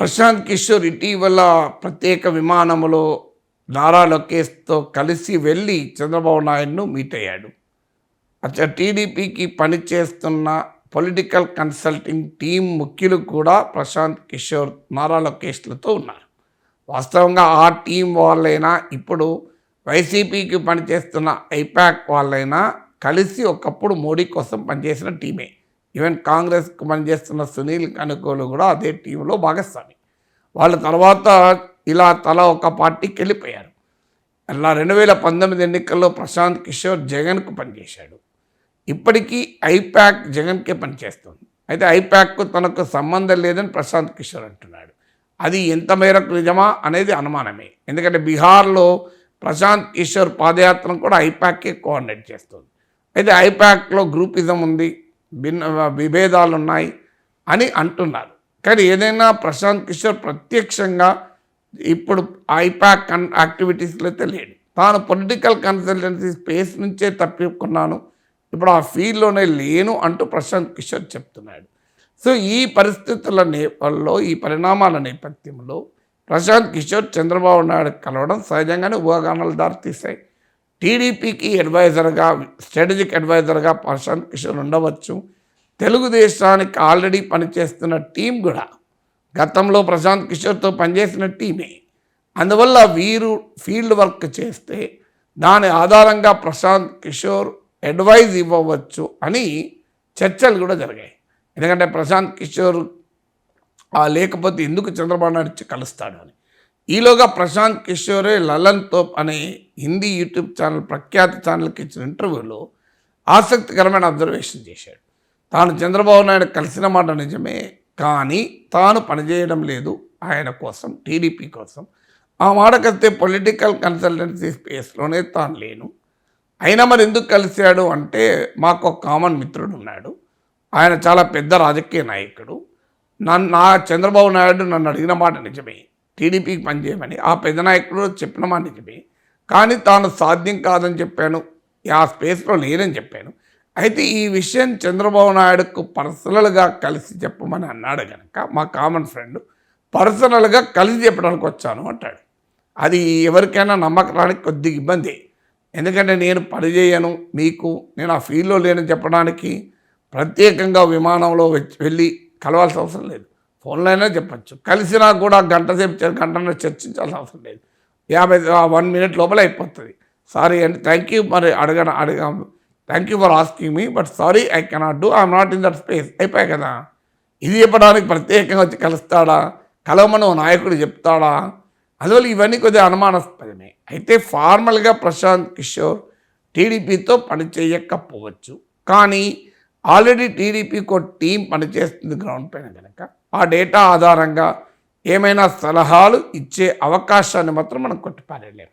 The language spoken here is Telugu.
ప్రశాంత్ కిషోర్ ఇటీవల ప్రత్యేక విమానంలో నారా లోకేష్తో కలిసి వెళ్ళి చంద్రబాబు నాయుడును మీట్ అయ్యాడు. టీడీపీకి పనిచేస్తున్న పొలిటికల్ కన్సల్టింగ్ టీం ముఖ్యులు కూడా ప్రశాంత్ కిషోర్ నారా లోకేష్లతో ఉన్నారు. వాస్తవంగా ఆ టీం వాళ్ళైనా ఇప్పుడు వైసీపీకి పనిచేస్తున్న ఐపాక్ వాళ్ళైనా కలిసి ఒకప్పుడు మోడీ కోసం పనిచేసిన టీమే. ఈవెన్ కాంగ్రెస్కు పనిచేస్తున్న సునీల్ కనుగోలు కూడా అదే టీంలో భాగస్వామి. వాళ్ళ తర్వాత ఇలా తల ఒక పార్టీకి వెళ్ళిపోయారు. అలా 2019 ఎన్నికల్లో ప్రశాంత్ కిషోర్ జగన్కు పనిచేశాడు. ఇప్పటికీ ఐపాక్ జగన్కే పనిచేస్తుంది. అయితే ఐపాక్కు తనకు సంబంధం లేదని ప్రశాంత్ కిషోర్ అంటున్నాడు. అది ఎంత మేరకు నిజమా అనేది అనుమానమే. ఎందుకంటే బీహార్లో ప్రశాంత్ కిషోర్ పాదయాత్రను కూడా ఐపాక్కే కోఆర్డినేట్ చేస్తుంది. అయితే ఐపాక్లో గ్రూపిజం ఉంది, విభేదాలు ఉన్నాయి అని అంటున్నారు. కానీ ఏదైనా ప్రశాంత్ కిషోర్ ప్రత్యక్షంగా ఇప్పుడు ఐపాక్ యాక్టివిటీస్లో అయితే లేడు. తాను పొలిటికల్ కన్సల్టెన్సీ స్పేస్ నుంచే తప్పుకున్నాను, ఇప్పుడు ఆ ఫీల్డ్లోనే లేను అంటూ ప్రశాంత్ కిషోర్ చెప్తున్నాడు. సో ఈ పరిస్థితుల నేపథ్యంలో, ఈ పరిణామాల నేపథ్యంలో ప్రశాంత్ కిషోర్ చంద్రబాబు నాయుడు కలవడం సహజంగానే ఊహాగానాలు దారితీశాయి. టీడీపీకి అడ్వైజర్గా, స్ట్రాటజిక్ అడ్వైజర్గా ప్రశాంత్ కిషోర్ ఉండవచ్చు. తెలుగుదేశానికి ఆల్రెడీ పనిచేస్తున్న టీం కూడా గతంలో ప్రశాంత్ కిషోర్తో పనిచేసిన టీమే. అందువల్ల వీరు ఫీల్డ్ వర్క్ చేస్తే దాని ఆధారంగా ప్రశాంత్ కిషోర్ అడ్వైజ్ ఇవ్వవచ్చు అని చర్చలు కూడా జరిగాయి. ఎందుకంటే ప్రశాంత్ కిషోర్ లేకపోతే ఎందుకు చంద్రబాబు నాయుడు కలుస్తాడు అని. ఈలోగా ప్రశాంత్ కిషోరే లలన్ తోప్ అనే హిందీ యూట్యూబ్ ఛానల్, ప్రఖ్యాత ఛానల్కి ఇచ్చిన ఇంటర్వ్యూలో ఆసక్తికరమైన అబ్జర్వేషన్ చేశాడు. తాను చంద్రబాబు నాయుడు కలిసిన మాట నిజమే, కానీ తాను పనిచేయడం లేదు ఆయన కోసం, టీడీపీ కోసం. ఆ మాట కలిస్తే పొలిటికల్ కన్సల్టెన్సీ స్పేస్లోనే తాను లేను. అయినా మరి ఎందుకు కలిశాడు అంటే, మాకు ఒక కామన్ మిత్రుడు ఉన్నాడు, ఆయన చాలా పెద్ద రాజకీయ నాయకుడు. చంద్రబాబు నాయుడు నన్ను అడిగిన మాట నిజమే, టీడీపీకి పనిచేయమని. ఆ పెద్ద నాయకుడు చెప్పిన మాట నిజమే, కానీ తాను సాధ్యం కాదని చెప్పాను, ఆ స్పేస్లో లేనని చెప్పాను. అయితే ఈ విషయం చంద్రబాబు నాయుడుకు పర్సనల్గా కలిసి చెప్పమని అన్నాడు కనుక, మా కామన్ ఫ్రెండ్ పర్సనల్గా కలిసి చెప్పడానికి వచ్చాను అంటాడు. అది ఎవరికైనా నమ్మకానికి కొద్దిగా ఇబ్బంది. ఎందుకంటే నేను పనిచేయను మీకు, నేను ఆ ఫీల్డ్లో లేనని చెప్పడానికి ప్రత్యేకంగా విమానంలో వెళ్ళి కలవాల్సిన అవసరం లేదు. ఫోన్లో అయినా చెప్పచ్చు. కలిసినా కూడా గంటన్నర చర్చించాల్సిన అవసరం లేదు. 1 minute లోపల అయిపోతుంది. సారీ అండి, థ్యాంక్ యూ, మరి అడిగాము, thank you for asking me, but sorry I cannot do, I'm not in that space, అయిపోయాయి కదా. ఇది చెప్పడానికి ప్రత్యేకంగా వచ్చి కలుస్తాడా, కలవమని ఓ నాయకుడు చెప్తాడా? అందువల్ల ఇవన్నీ కొద్దిగా అనుమానాస్పదమే. అయితే ఫార్మల్గా ప్రశాంత్ కిషోర్ టీడీపీతో పనిచేయకపోవచ్చు, కానీ ఆల్రెడీ టీడీపీకి ఒక టీం పనిచేస్తుంది గ్రౌండ్ పైన కనుక ఆ డేటా ఆధారంగా ఏమైనా సలహాలు ఇచ్చే అవకాశాన్ని మాత్రం మనం కొట్టిపారేయలేము.